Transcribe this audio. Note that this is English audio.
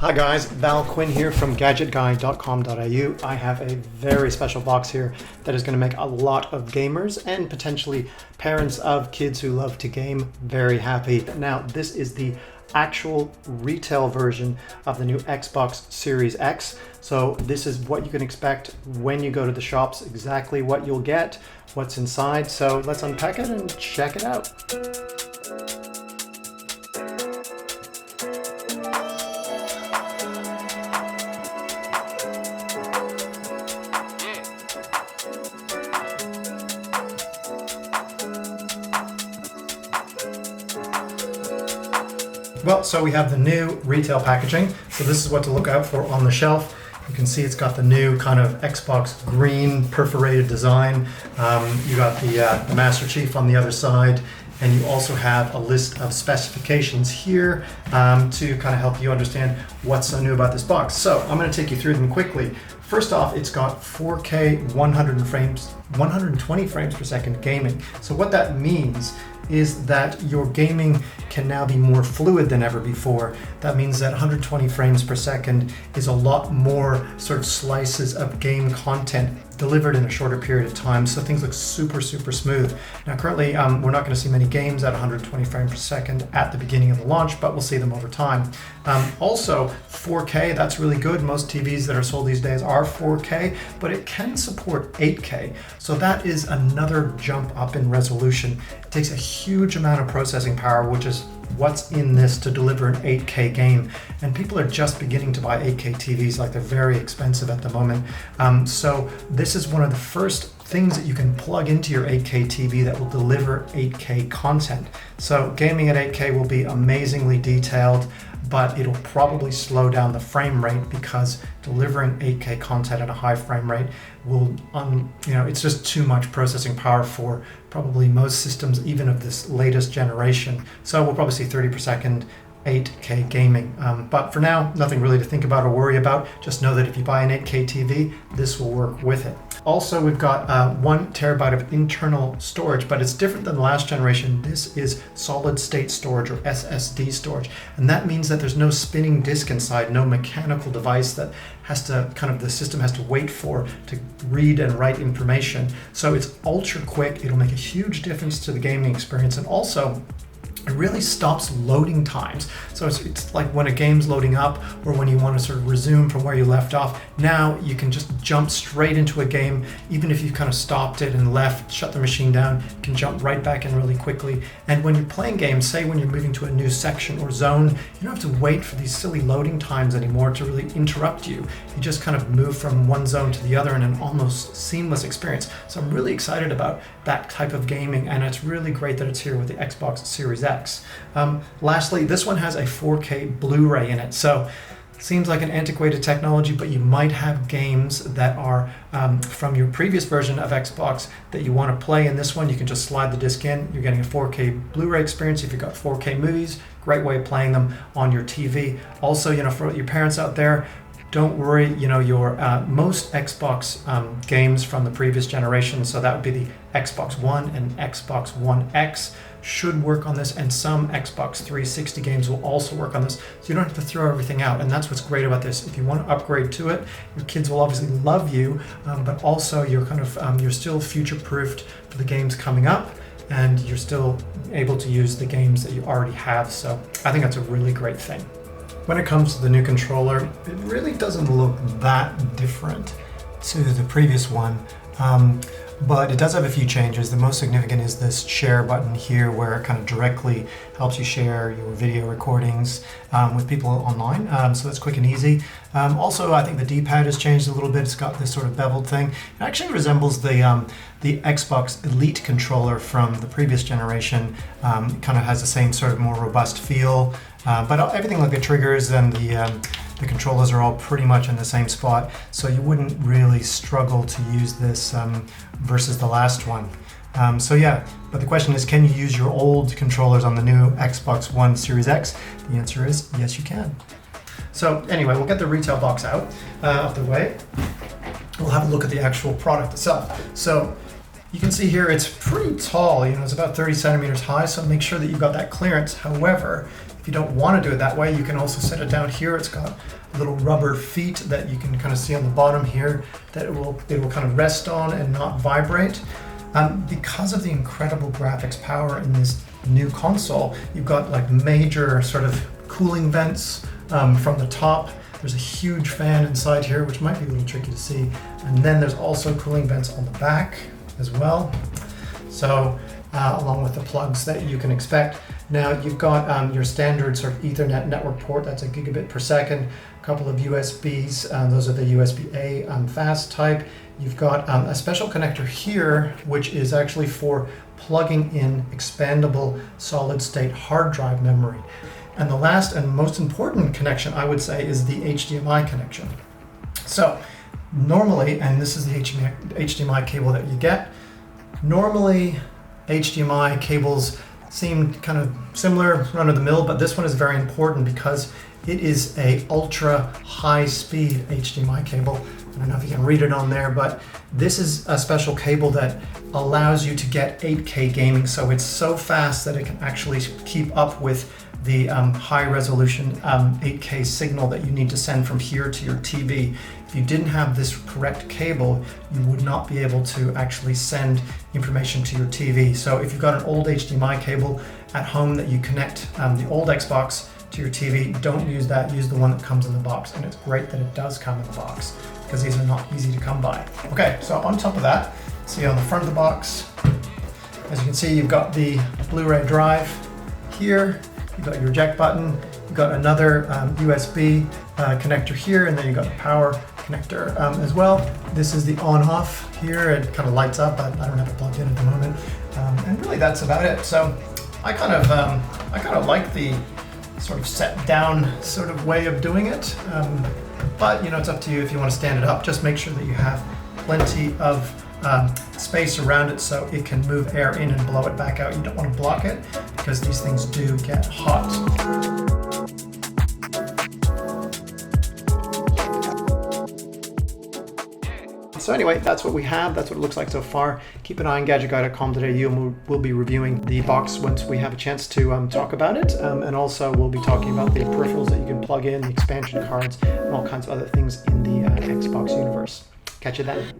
Hi guys, Val Quinn here from GadgetGuy.com.au. I have a very special box here that is going to make a lot of gamers and potentially parents of kids who love to game very happy. Now, this is the actual retail version of the new Xbox Series X. So this is what you can expect when you go to the shops, exactly what you'll get, what's inside. So let's unpack it and check it out. Well, so we have the new retail packaging. So this is what to look out for on the shelf. You can see it's got the new kind of Xbox green perforated design. You got the Master Chief on the other side, and you also have a list of specifications here to kind of help you understand what's so new about this box. So I'm going to take you through them quickly. First off, it's got 4K 120 frames per second gaming. So what that means is that your gaming can now be more fluid than ever before. That means that 120 frames per second is a lot more sort of slices of game content delivered in a shorter period of time, so things look super smooth. Now currently we're not going to see many games at 120 frames per second at the beginning of the launch, but we'll see them over time. Also 4K, that's really good. Most TVs that are sold these days are 4K, but it can support 8K, so that is another jump up in resolution. It takes a huge amount of processing power, which is what's in this to deliver an 8K game, and people are just beginning to buy 8K TVs, like they're very expensive at the moment. So this is one of the first things that you can plug into your 8K TV that will deliver 8K content. So gaming at 8K will be amazingly detailed, but it'll probably slow down the frame rate because delivering 8K content at a high frame rate will, it's just too much processing power for probably most systems, even of this latest generation. So we'll probably see 30 per second 8K gaming. But for now, nothing really to think about or worry about. Just know that if you buy an 8K TV, this will work with it. Also, we've got 1 terabyte of internal storage, but it's different than the last generation. This is solid state storage, or SSD storage. And that means that there's no spinning disk inside, no mechanical device that has to the system has to wait for to read and write information. So it's ultra quick. It'll make a huge difference to the gaming experience. And also, it really stops loading times. So it's like when a game's loading up or when you want to sort of resume from where you left off. Now you can just jump straight into a game. Even if you've kind of stopped it and left, shut the machine down, you can jump right back in really quickly. And when you're playing games, say when you're moving to a new section or zone, you don't have to wait for these silly loading times anymore to really interrupt you. You just kind of move from one zone to the other in an almost seamless experience. So I'm really excited about that type of gaming, and it's really great that it's here with the Xbox Series X. Lastly, this one has a 4K Blu-ray in it. So seems like an antiquated technology, but you might have games that are from your previous version of Xbox that you want to play. In this one, you can just slide the disc in. You're getting a 4K Blu-ray experience. If you've got 4K movies, great way of playing them on your TV. Also, for your parents out there, don't worry, your most Xbox games from the previous generation, so that would be the Xbox One and Xbox One X, should work on this, and some Xbox 360 games will also work on this, so you don't have to throw everything out. And that's what's great about this. If you want to upgrade to it, your kids will obviously love you, but also you're you're still future-proofed for the games coming up, and you're still able to use the games that you already have. So I think that's a really great thing. When it comes to the new controller, it really doesn't look that different to the previous one. But it does have a few changes. The most significant is this share button here, where it kind of directly helps you share your video recordings with people online. So that's quick and easy. Also, I think the D-pad has changed a little bit. It's got this sort of beveled thing. It actually resembles the Xbox Elite controller from the previous generation. It kind of has the same sort of more robust feel. But everything like the triggers and the controllers are all pretty much in the same spot, so you wouldn't really struggle to use this versus the last one. So yeah, but the question is, can you use your old controllers on the new Xbox One Series X? The answer is yes, you can. So anyway, we'll get the retail box out of the way. We'll have a look at the actual product itself. So you can see here it's pretty tall, it's about 30 centimeters high, so make sure that you've got that clearance. However, If you don't want to do it that way, you can also set it down here. It's got little rubber feet that you can kind of see on the bottom here that it will kind of rest on and not vibrate. Because of the incredible graphics power in this new console, you've got like major sort of cooling vents from the top. There's a huge fan inside here, which might be a little tricky to see. And then there's also cooling vents on the back as well. So along with the plugs that you can expect. Now you've got your standard sort of Ethernet network port, that's a gigabit per second, a couple of USBs, those are the USB-A fast type. You've got a special connector here, which is actually for plugging in expandable solid state hard drive memory. And the last and most important connection, I would say, is the HDMI connection. So normally, and this is the HDMI cable that you get, normally HDMI cables seem kind of similar, run-of-the-mill, but this one is very important because it is a ultra high speed HDMI cable. I don't know if you can read it on there, but this is a special cable that allows you to get 8K gaming. So it's so fast that it can actually keep up with the high resolution 8K signal that you need to send from here to your TV. If you didn't have this correct cable, you would not be able to actually send information to your TV. So if you've got an old HDMI cable at home that you connect the old Xbox to your TV, don't use that, use the one that comes in the box. And it's great that it does come in the box because these are not easy to come by. Okay, so on top of that, see on the front of the box, as you can see, you've got the Blu-ray drive here. You've got your eject button, you've got another USB connector here, and then you've got the power connector as well. This is the on-off here. It kind of lights up. I don't have it plugged in at the moment. And really that's about it. So I kind of like the sort of set down sort of way of doing it. But you know, it's up to you if you want to stand it up. Just make sure that you have plenty of space around it so it can move air in and blow it back out. You don't want to block it because these things do get hot. So anyway, that's what we have. That's what it looks like so far. Keep an eye on GadgetGuy.com today. We'll be reviewing the box once we have a chance to talk about it. And also we'll be talking about the peripherals that you can plug in, the expansion cards, and all kinds of other things in the Xbox universe. Catch you then.